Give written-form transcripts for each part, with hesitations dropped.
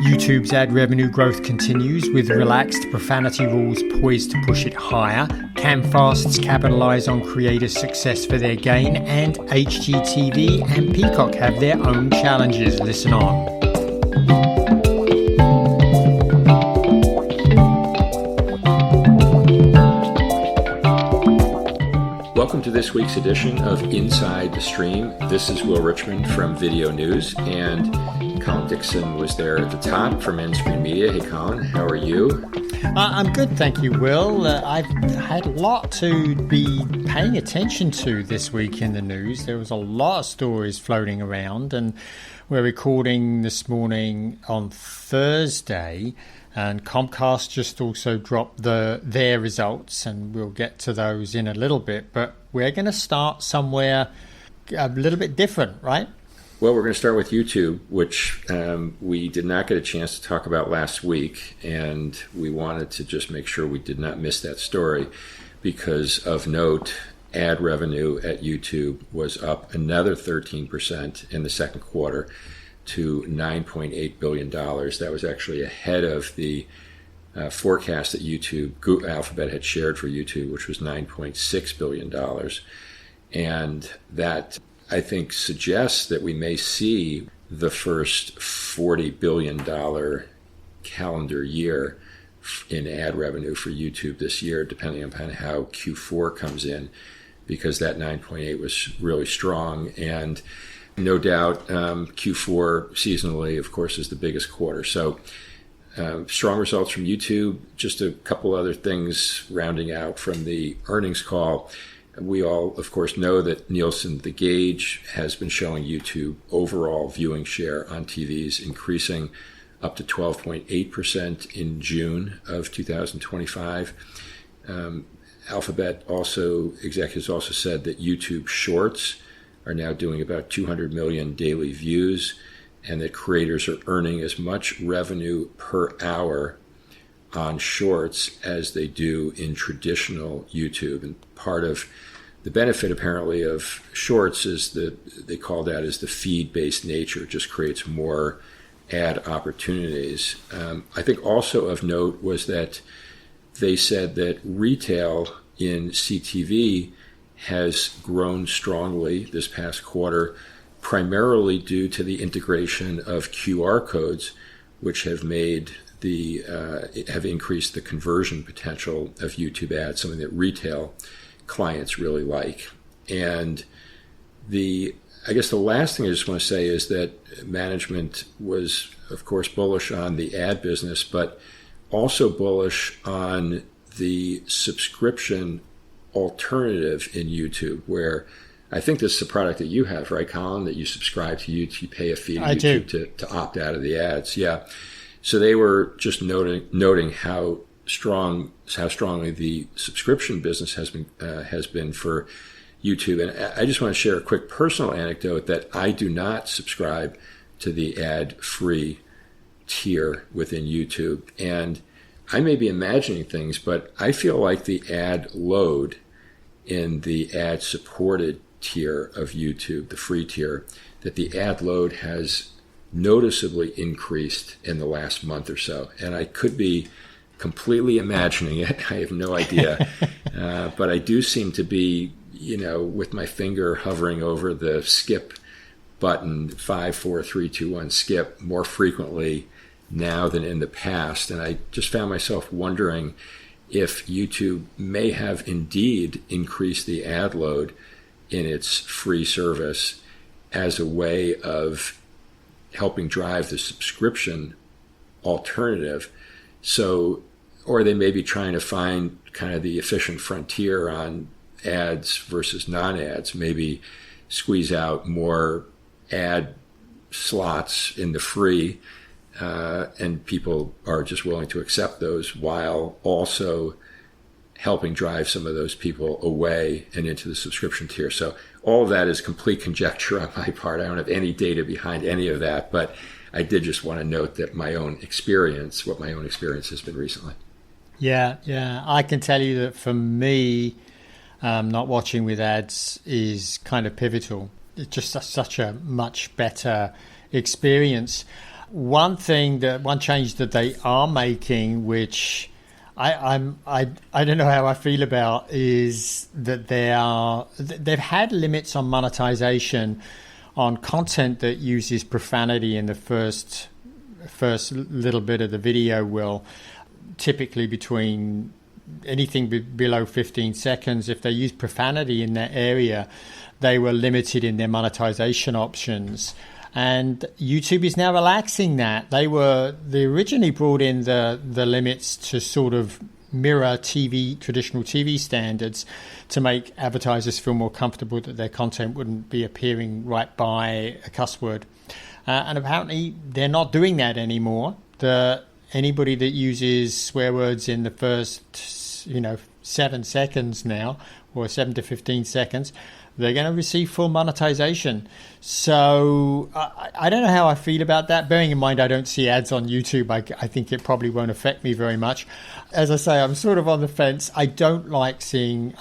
YouTube's ad revenue growth continues with relaxed profanity rules poised to push it higher. Camfasts capitalise on creator success for their gain, and HGTV and Peacock have their own challenges. Listen on. Welcome to this week's edition of Inside the Stream. This is Will Richmond from Video News, and Colin Dixon was there at the top from Endscreen Media. Hey, Colin, how are you? I'm good, thank you, Will. I've had a lot to be paying attention to this week in the news. There was a lot of stories floating around, and we're recording this morning on Thursday, and Comcast just also dropped their results, and we'll get to those in a little bit. But we're going to start somewhere a little bit different, right? Well, we're going to start with YouTube, which we did not get a chance to talk about last week, and we wanted to just make sure we did not miss that story because of note, ad revenue at YouTube was up another 13% in the second quarter to $9.8 billion. That was actually ahead of the forecast that Alphabet had shared for YouTube, which was $9.6 billion. And that, I think, suggests that we may see the first $40 billion calendar year in ad revenue for YouTube this year, depending upon how Q4 comes in, because that 9.8 was really strong. And no doubt Q4 seasonally, of course, is the biggest quarter. So strong results from YouTube. Just a couple other things rounding out from the earnings call. We all, of course, know that Nielsen, the gauge, has been showing YouTube overall viewing share on TVs increasing up to 12.8% in June of 2025. Alphabet executives also said that YouTube Shorts are now doing about 200 million daily views, and that creators are earning as much revenue per hour on Shorts as they do in traditional YouTube. And part of the benefit, apparently, of Shorts is that they call that as the feed-based nature. It just creates more ad opportunities. I think also of note was that they said that retail in CTV has grown strongly this past quarter, primarily due to the integration of QR codes, which have have increased the conversion potential of YouTube ads, something that retail clients really like. And I guess the last thing I just want to say is that management was, of course, bullish on the ad business, but also bullish on the subscription alternative in YouTube, where I think this is a product that you have, right, Colin, that you subscribe to YouTube, you pay a fee to YouTube to opt out of the ads. Yeah. So they were just noting how strongly the subscription business has been for YouTube. And I just want to share a quick personal anecdote that I do not subscribe to the ad-free tier within YouTube. And I may be imagining things, but I feel like the ad load in the ad-supported tier of YouTube, the free tier, that the ad load has noticeably increased in the last month or so. And I could be completely imagining it. I have no idea. But I do seem to be, with my finger hovering over the skip button, 5, 4, 3, 2, 1, skip, more frequently now than in the past. And I just found myself wondering if YouTube may have indeed increased the ad load in its free service as a way of helping drive the subscription alternative. So, or they may be trying to find kind of the efficient frontier on ads versus non-ads, maybe squeeze out more ad slots in the free, and people are just willing to accept those while also helping drive some of those people away and into the subscription tier. So all of that is complete conjecture on my part. I don't have any data behind any of that, but I did just want to note that what my own experience has been recently. Yeah. I can tell you that for me, not watching with ads is kind of pivotal. It's just such a much better experience. Mm-hmm. One change that they are making, which I don't know how I feel about, is that they've had limits on monetization on content that uses profanity in the first little bit of the video. Typically between anything below 15 seconds, if they use profanity in that area, they were limited in their monetization options. And YouTube is now relaxing that. They originally brought in the limits to sort of mirror traditional TV standards, to make advertisers feel more comfortable that their content wouldn't be appearing right by a cuss word. And apparently they're not doing that anymore. Anybody that uses swear words in the first 7 seconds now, or 7 to 15 seconds, they're going to receive full monetization. So I don't know how I feel about that. Bearing in mind I don't see ads on YouTube, I think it probably won't affect me very much. As I say, I'm sort of on the fence. I don't like hearing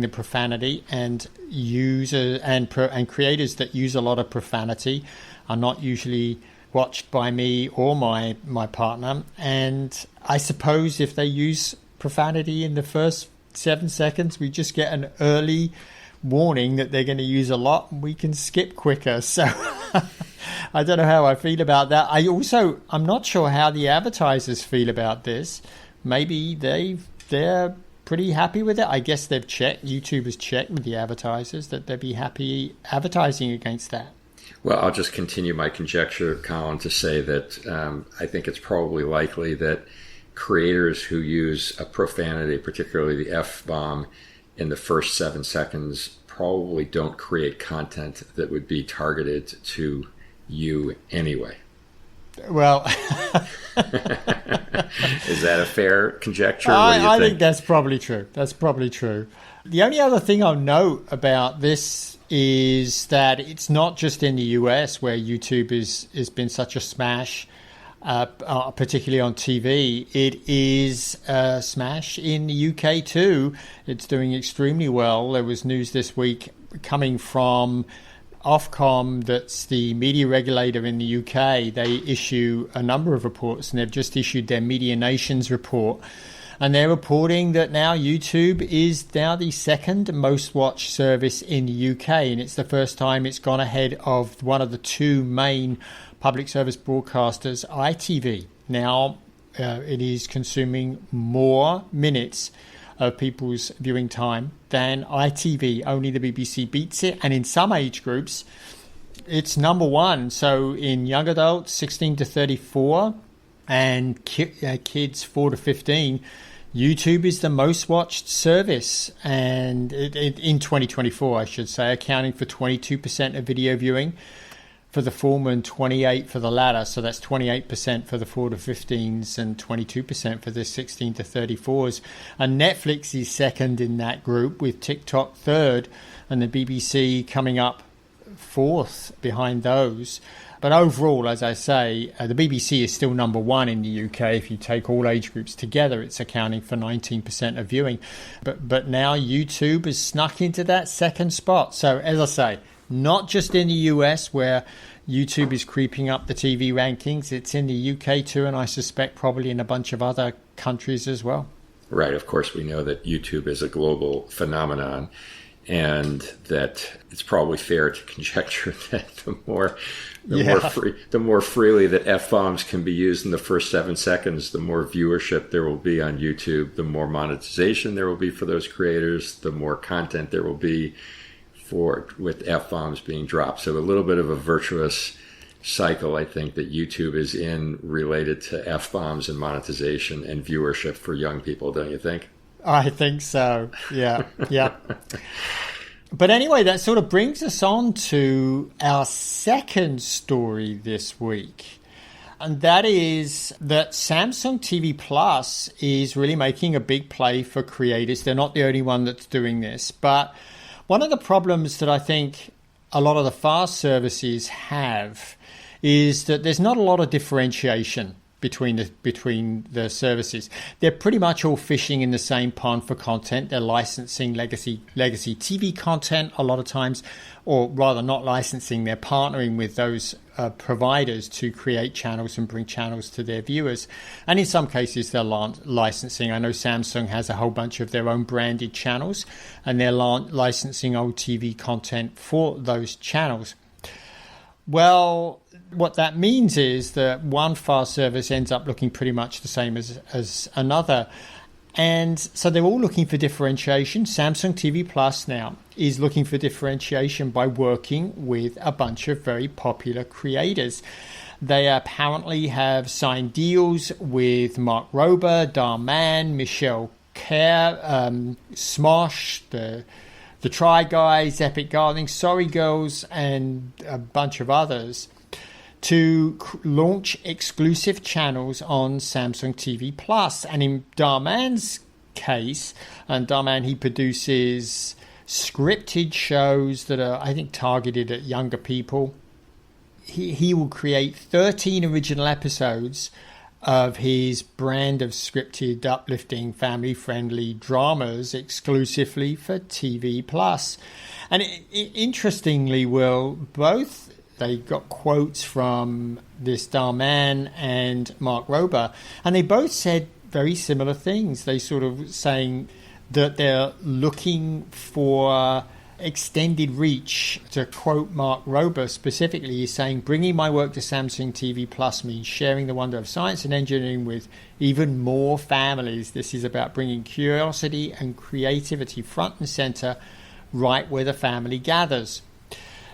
the profanity, and users and creators that use a lot of profanity are not usually watched by me or my partner. And I suppose if they use profanity in the first 7 seconds, we just get an early warning that they're going to use a lot, and we can skip quicker. So I don't know how I feel about that. I'm not sure how the advertisers feel about this. Maybe they're pretty happy with it. I guess YouTube has checked with the advertisers that they'd be happy advertising against that. Well, I'll just continue my conjecture, Colin, to say that I think it's probably likely that creators who use a profanity, particularly the F-bomb, in the first 7 seconds probably don't create content that would be targeted to you anyway. Well, is that a fair conjecture? I think that's probably true. The only other thing I'll note about this is that it's not just in the US where YouTube has been such a smash, particularly on TV. It is a smash in the UK too. It's doing extremely well. There was news this week coming from Ofcom, that's the media regulator in the UK. They issue a number of reports, and they've just issued their Media Nations report. And they're reporting that now YouTube is now the second most watched service in the UK. And it's the first time it's gone ahead of one of the two main public service broadcasters, ITV. Now it is consuming more minutes of people's viewing time than ITV. Only the BBC beats it. And in some age groups, it's number one. So in young adults, 16 to 34, and kids 4 to 15, YouTube is the most watched service, and in 2024, I should say, accounting for 22% of video viewing for the former and 28% for the latter. So that's 28% for the 4 to 15s and 22% for the 16 to 34s. And Netflix is second in that group, with TikTok third, and the BBC coming up fourth behind those. But overall, as I say, the BBC is still number one in the UK. If you take all age groups together, it's accounting for 19% of viewing. But now YouTube has snuck into that second spot. So as I say, not just in the US where YouTube is creeping up the TV rankings, it's in the UK too, and I suspect probably in a bunch of other countries as well. Right. Of course, we know that YouTube is a global phenomenon, and that it's probably fair to conjecture that the more freely that F-bombs can be used in the first 7 seconds, the more viewership there will be on YouTube, the more monetization there will be for those creators, the more content there will be with F-bombs being dropped. So a little bit of a virtuous cycle, I think, that YouTube is in related to F-bombs and monetization and viewership for young people, don't you think? I think so. Yeah. But anyway, that sort of brings us on to our second story this week. And that is that Samsung TV Plus is really making a big play for creators. They're not the only one that's doing this. But one of the problems that I think a lot of the FAST services have is that there's not a lot of differentiation between the services. They're pretty much all fishing in the same pond for content. They're licensing legacy TV content a lot of times, or rather not licensing, they're partnering with those providers to create channels and bring channels to their viewers. And in some cases, they're licensing. I know Samsung has a whole bunch of their own branded channels, and they're licensing old TV content for those channels. Well, what that means is that one FAST service ends up looking pretty much the same as another. And so they're all looking for differentiation. Samsung TV Plus now is looking for differentiation by working with a bunch of very popular creators. They apparently have signed deals with Mark Rober, Darman, Michelle Kerr, Smosh, the Try Guys, Epic Gardening, Sorry Girls, and a bunch of others to launch exclusive channels on Samsung TV Plus. And in Darman's case, and Darman, he produces scripted shows that are, I think, targeted at younger people. He will create 13 original episodes of his brand of scripted, uplifting, family-friendly dramas exclusively for TV Plus. And interestingly, Will, both they got quotes from this Darman and Mark Rober, and they both said very similar things. They sort of saying that they're looking for extended reach. To quote Mark Rober specifically, he's saying, bringing my work to Samsung TV Plus means sharing the wonder of science and engineering with even more families. This is about bringing curiosity and creativity front and center, right where the family gathers.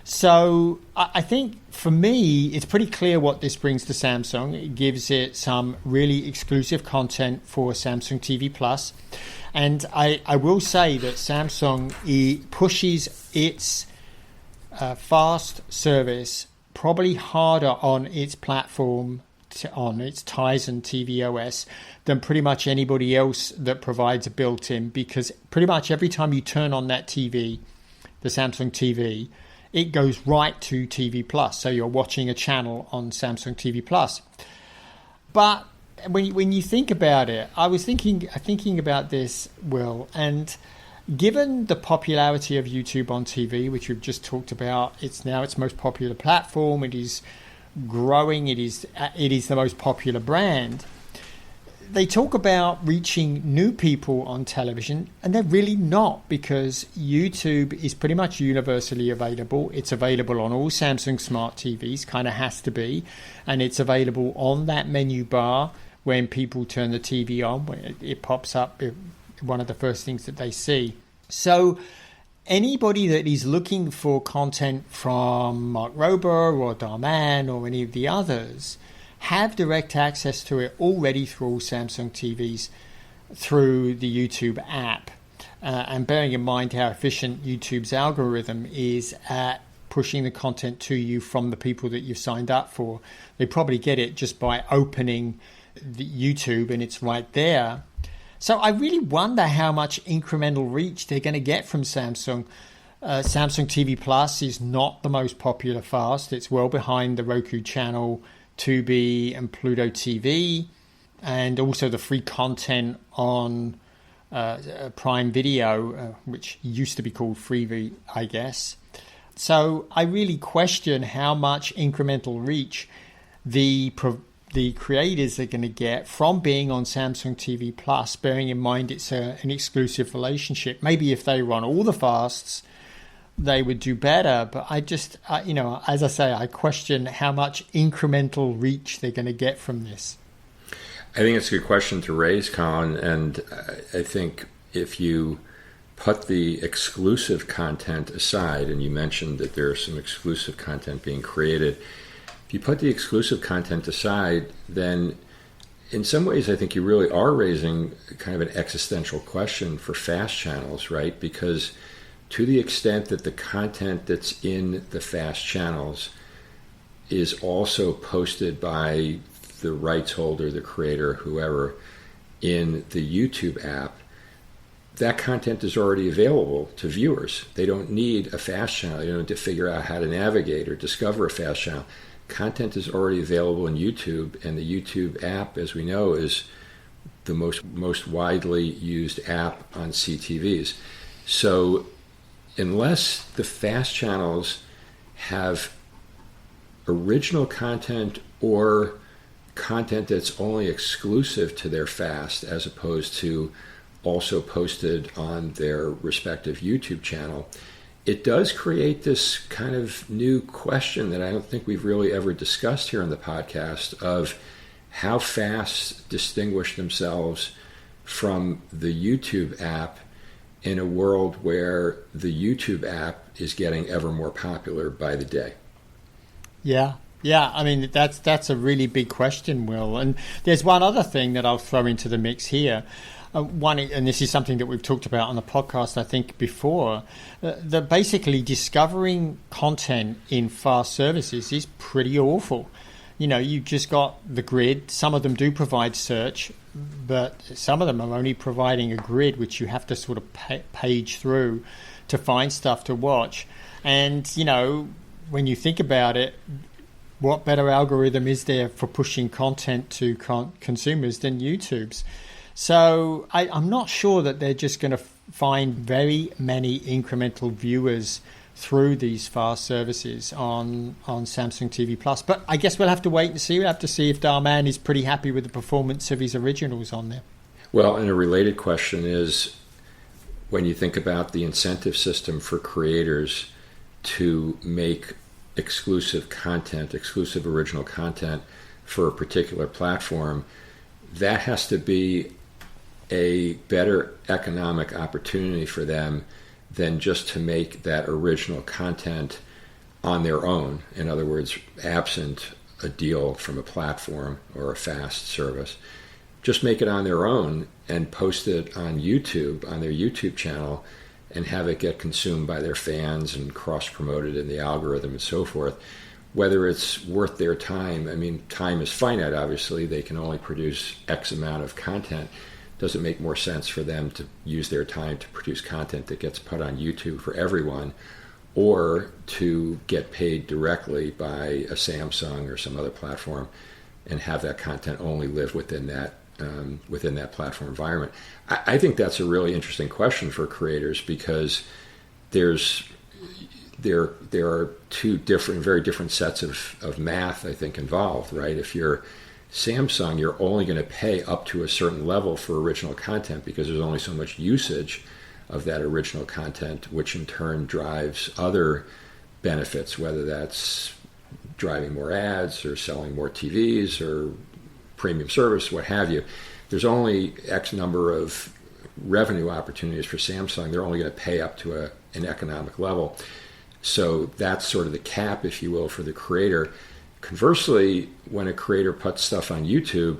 So I think for me, it's pretty clear what this brings to Samsung. It gives it some really exclusive content for Samsung TV Plus. And I will say that Samsung pushes its fast service probably harder on its platform, on its Tizen TV OS, than pretty much anybody else that provides a built-in, because pretty much every time you turn on that TV, the Samsung TV, it goes right to TV Plus. So you're watching a channel on Samsung TV Plus. But when you think about it, I was thinking about this, Will, and given the popularity of YouTube on TV, which we've just talked about, it's now its most popular platform. It is growing. It is the most popular brand. They talk about reaching new people on television, and they're really not, because YouTube is pretty much universally available. It's available on all Samsung smart TVs, kind of has to be, and it's available on that menu bar when people turn the TV on. When it pops up, one of the first things that they see. So anybody that is looking for content from Mark Rober or Darman or any of the others have direct access to it already through all Samsung TVs through the YouTube app. And bearing in mind how efficient YouTube's algorithm is at pushing the content to you from the people that you've signed up for, they probably get it just by opening the YouTube and it's right there. So I really wonder how much incremental reach they're going to get from Samsung. Samsung TV Plus is not the most popular fast. It's well behind the Roku channel, Tubi and Pluto TV, and also the free content on Prime Video, which used to be called Freevee, I guess. So I really question how much incremental reach the creators are going to get from being on Samsung TV Plus, bearing in mind it's an exclusive relationship. Maybe if they run all the fasts, they would do better. But I just, as I say, I question how much incremental reach they're going to get from this. I think it's a good question to raise, Colin. And I think if you put the exclusive content aside, and you mentioned that there is some exclusive content being created, if you put the exclusive content aside, then in some ways I think you really are raising kind of an existential question for fast channels, right? Because to the extent that the content that's in the fast channels is also posted by the rights holder, the creator, whoever, in the YouTube app, that content is already available to viewers. They don't need a fast channel. They don't need to figure out how to navigate or discover a fast channel. content is already available in YouTube, and the YouTube app, as we know, is the most widely used app on CTVs. So unless the FAST channels have original content or content that's only exclusive to their FAST as opposed to also posted on their respective YouTube channel, it does create this kind of new question that I don't think we've really ever discussed here on the podcast of how FAST distinguish themselves from the YouTube app in a world where the YouTube app is getting ever more popular by the day. Yeah. I mean, that's a really big question, Will. And there's one other thing that I'll throw into the mix here. One, and this is something that we've talked about on the podcast, I think, before, that basically discovering content in fast services is pretty awful. You know, you've just got the grid. Some of them do provide search, but some of them are only providing a grid, which you have to sort of page through to find stuff to watch. And, you know, when you think about it, what better algorithm is there for pushing content to consumers than YouTube's? So I'm not sure that they're just going to find very many incremental viewers through these fast services on Samsung TV Plus. But I guess we'll have to wait and see. We'll have to see if Darman is pretty happy with the performance of his originals on there. Well, and a related question is, when you think about the incentive system for creators to make exclusive content, exclusive original content for a particular platform, that has to be a better economic opportunity for them than just to make that original content on their own. In other words, absent a deal from a platform or a FAST service. Just make it on their own and post it on YouTube, on their YouTube channel, and have it get consumed by their fans and cross-promoted in the algorithm and so forth. Whether it's worth their time, I mean, time is finite, obviously. They can only produce X amount of content. Does it make more sense for them to use their time to produce content that gets put on YouTube for everyone, or to get paid directly by a Samsung or some other platform and have that content only live within that platform environment? I think that's a really interesting question for creators, because there are two very different sets of math, I think, involved, right? If you're Samsung, you're only going to pay up to a certain level for original content because there's only so much usage of that original content, which in turn drives other benefits, whether that's driving more ads or selling more TVs or premium service, what have you. There's only X number of revenue opportunities for Samsung. They're only going to pay up to an economic level. So that's sort of the cap, if you will, for the creator. Conversely, when a creator puts stuff on YouTube,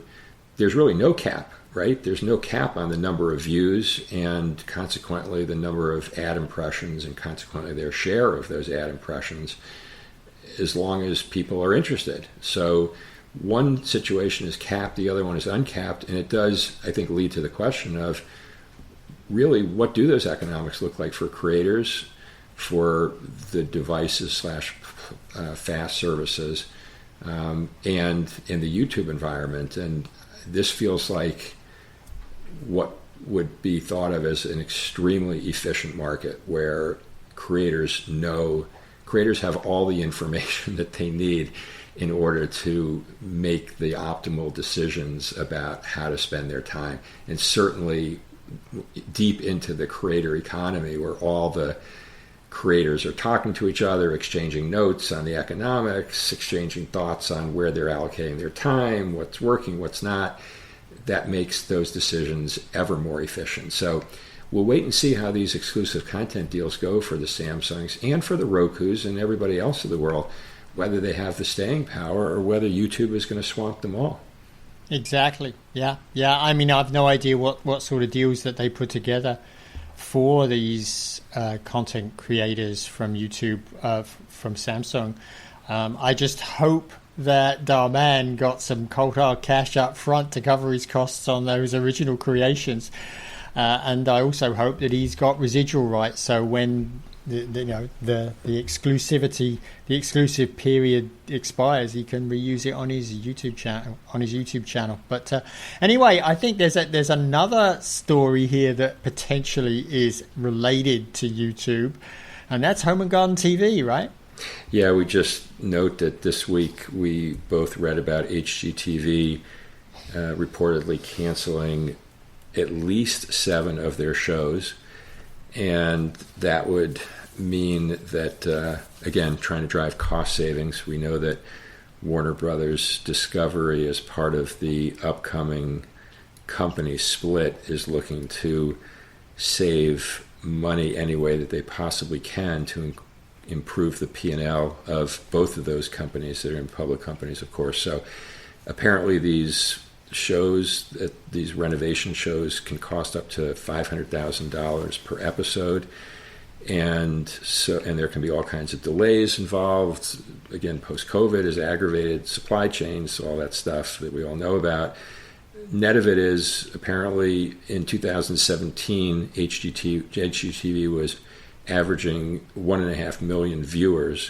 there's really no cap, right? There's no cap on the number of views and consequently the number of ad impressions and consequently their share of those ad impressions, as long as people are interested. So one situation is capped, the other one is uncapped, and it does, I think, lead to the question of really what do those economics look like for creators, for the devices / fast services, and in the YouTube environment. And this feels like what would be thought of as an extremely efficient market where creators have all the information that they need in order to make the optimal decisions about how to spend their time. And certainly deep into the creator economy, where all the creators are talking to each other, exchanging notes on the economics, exchanging thoughts on where they're allocating their time, what's working, what's not. That makes those decisions ever more efficient. So we'll wait and see how these exclusive content deals go for the Samsungs and for the Rokus and everybody else in the world, whether they have the staying power or whether YouTube is going to swamp them all. Exactly. Yeah. I mean, I've no idea what sort of deals that they put together for these content creators from YouTube, from Samsung. I just hope that Darman got some cold hard cash up front to cover his costs on those original creations. And I also hope that he's got residual rights. So when the exclusivity, the exclusive period expires, he can reuse it on his YouTube channel. But anyway, I think there's another story here that potentially is related to YouTube, and that's Home and Garden TV, right? Yeah, we just note that this week we both read about HGTV reportedly canceling at least 7 of their shows. And that would mean that, again, trying to drive cost savings. We know that Warner Brothers Discovery, as part of the upcoming company split, is looking to save money any way that they possibly can to improve the P&L of both of those companies that are in public companies, of course. So apparently these shows, these renovation shows, can cost up to $500,000 per episode, and there can be all kinds of delays involved. Again, post-COVID has aggravated supply chains, all that stuff that we all know about. Net of it is, apparently in 2017, HGTV was averaging 1.5 million viewers.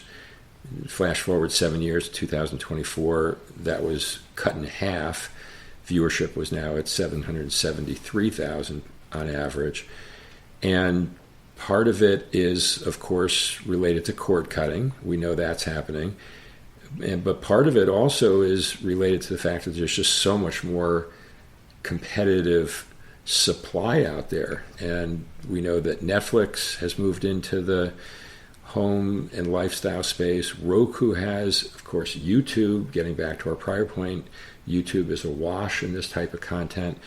Flash forward 7 years, 2024, that was cut in half. Viewership was now at 773,000 on average. And part of it is, of course, related to cord cutting. We know that's happening. But part of it also is related to the fact that there's just so much more competitive supply out there. And we know that Netflix has moved into the home and lifestyle space. Roku has, of course, YouTube. Getting back to our prior point, YouTube is awash in this type of content.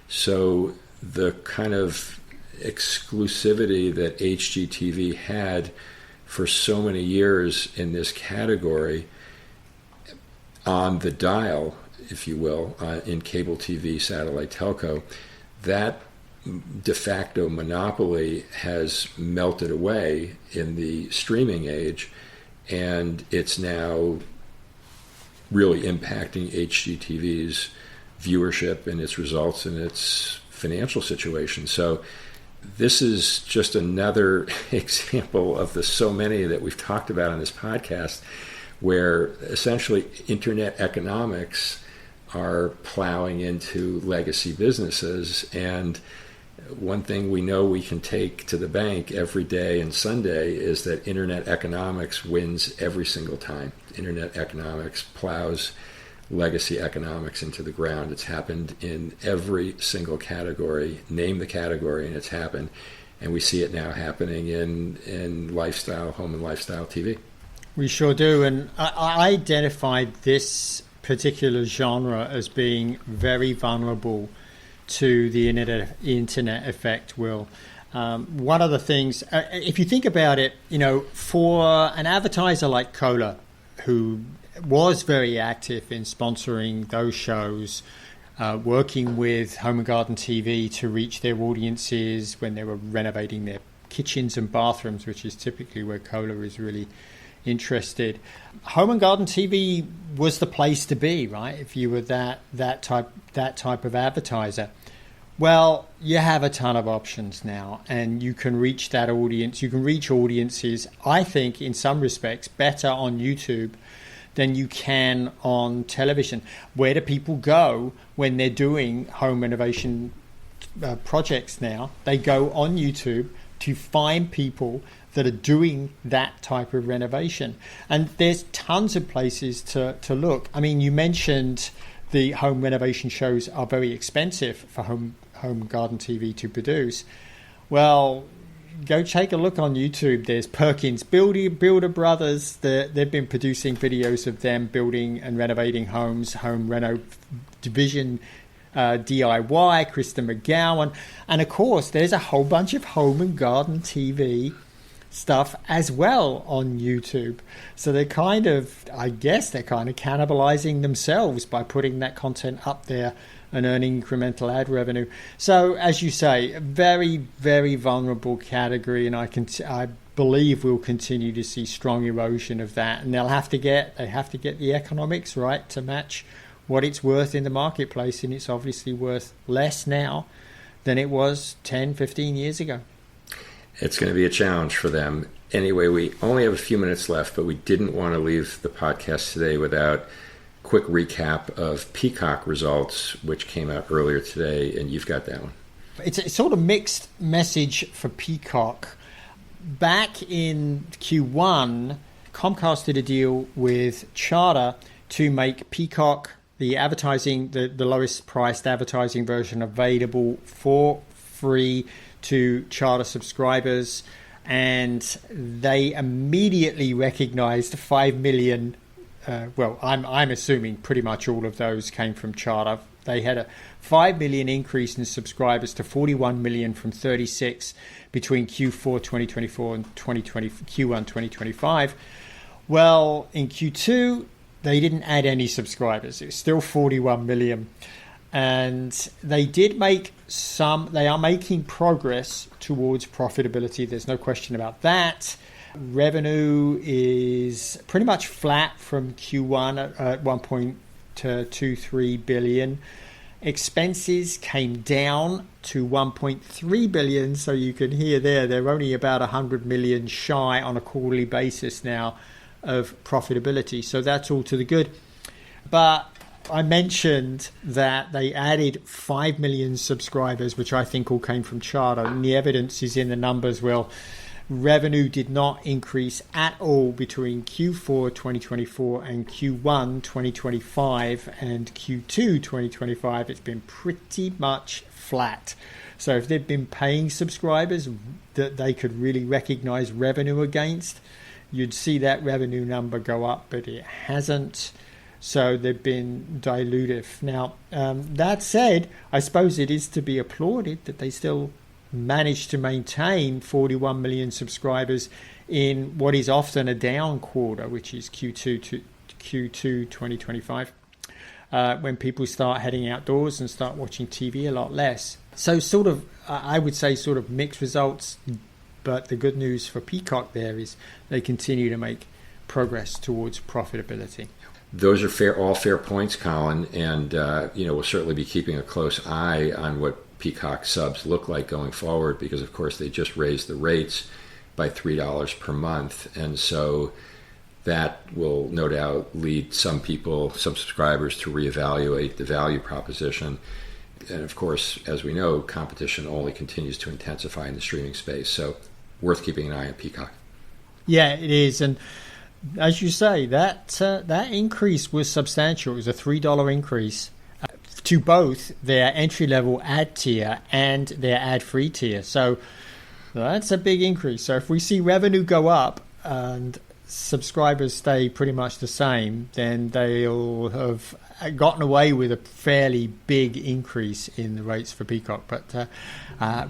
So the kind of exclusivity that HGTV had for so many years in this category on the dial, if you will, in cable TV, satellite telco, that de facto monopoly has melted away in the streaming age, and it's now really impacting HGTV's viewership and its results and its financial situation. So this is just another example of the so many that we've talked about on this podcast, where essentially internet economics are plowing into legacy businesses. And one thing we know we can take to the bank every day and Sunday is that internet economics wins every single time. Internet economics plows legacy economics into the ground. It's happened in every single category. Name the category and it's happened. And we see it now happening in lifestyle, home and lifestyle TV. We sure do. And I identified this particular genre as being very vulnerable to the internet effect, Will. One of the things, if you think about it, for an advertiser like Kohler, who was very active in sponsoring those shows, working with Home and Garden TV to reach their audiences when they were renovating their kitchens and bathrooms, which is typically where Kohler is really interested. Home and Garden TV was the place to be, right? If you were that type of advertiser. Well, you have a ton of options now, and you can reach that audience. You can reach audiences, I think, in some respects, better on YouTube than you can on television. Where do people go when they're doing home renovation projects now? They go on YouTube to find people that are doing that type of renovation. And there's tons of places to look. I mean, you mentioned the home renovation shows are very expensive for home garden TV to produce. Well, go take a look on YouTube. There's Perkins Builder Brothers. They've been producing videos of them building and renovating homes, Home Reno Division, DIY, Krista McGowan. And of course, there's a whole bunch of home and garden TV stuff as well on YouTube. So they're kind of cannibalizing themselves by putting that content up there and earning incremental ad revenue. So as you say, a very, very vulnerable category, and I believe we'll continue to see strong erosion of that. And they have to get the economics right to match what it's worth in the marketplace, and it's obviously worth less now than it was 10, 15 years ago. It's going to be a challenge for them. Anyway, we only have a few minutes left, but we didn't want to leave the podcast today without a quick recap of Peacock results, which came out earlier today, and you've got that one. It's a sort of mixed message for Peacock. Back in Q1, Comcast did a deal with Charter to make Peacock, the advertising, the lowest priced advertising version, available for free to Charter subscribers. And they immediately recognized 5 million. I'm assuming pretty much all of those came from Charter. They had a 5 million increase in subscribers to 41 million from 36 between Q4 2024 and Q1 2025. Well, in Q2, they didn't add any subscribers. It's still 41 million. And they are making progress towards profitability. There's no question about that. Revenue is pretty much flat from Q1 at 1.23 billion. Expenses came down to 1.3 billion. So you can hear they're only about 100 million shy on a quarterly basis now of profitability. So that's all to the good. But I mentioned that they added 5 million subscribers, which I think all came from Charter. And the evidence is in the numbers. Well, revenue did not increase at all between Q4 2024 and Q1 2025 and Q2 2025. It's been pretty much flat. So if they've been paying subscribers that they could really recognize revenue against, you'd see that revenue number go up, but it hasn't. So they've been dilutive. Now, that said, I suppose it is to be applauded that they still managed to maintain 41 million subscribers in what is often a down quarter, which is Q2 2025, when people start heading outdoors and start watching TV a lot less. So I would say mixed results. But the good news for Peacock there is they continue to make progress towards profitability. Those are all fair points, Colin, and we'll certainly be keeping a close eye on what Peacock subs look like going forward, because of course they just raised the rates by $3 per month, and so that will no doubt lead some subscribers to reevaluate the value proposition. And of course, as we know, competition only continues to intensify in the streaming space, so worth keeping an eye on Peacock. Yeah, it is. And as you say, that increase was substantial. It was a $3 increase to both their entry-level ad tier and their ad-free tier. So that's a big increase. So if we see revenue go up and subscribers stay pretty much the same, then they'll have gotten away with a fairly big increase in the rates for Peacock. But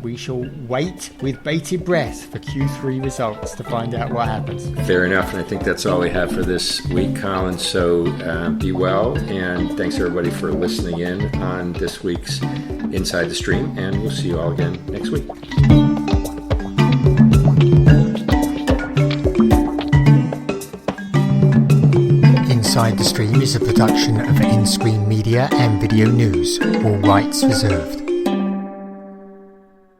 we shall wait with bated breath for Q3 results to find out what happens. Fair enough, and I think that's all we have for this week, Colin. So be well, and thanks everybody for listening in on this week's Inside the Stream, and we'll see you all again next week. Inside the Stream is a production of In-Screen Media and Video News, all rights reserved.